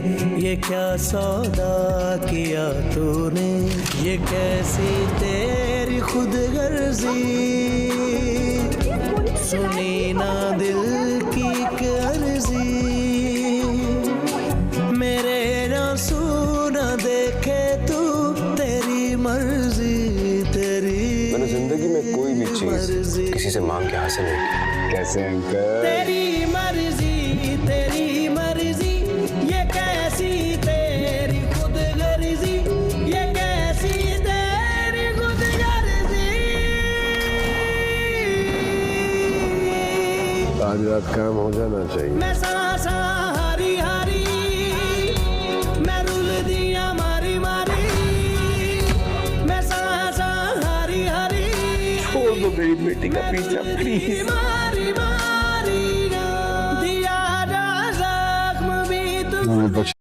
ये क्या सौदा किया तूने, ये कैसी तेरी खुद गर्जी, सुनी ना दिल की एक अर्जी, मेरे आंसू ना देखे तू, तेरी मर्जी तेरी। मैंने जिंदगी में कोई भी चीज किसी से मांग के हासिल नहीं की। कैसे अंकल? तेरी मर्जी ये कैसी तेरी खुद गर्जी, ये कैसी तेरी खुद गर्जी। आज रात काम हो जाना चाहिए। मैं सांसा हारी हारी, मैं रुल दिया मारी मारी, मैं सांसा हारी हारी, छोड़ दो मेरी बेटी का पीछा प्लीज। मारी मारी दिया जा जख्म भी तू।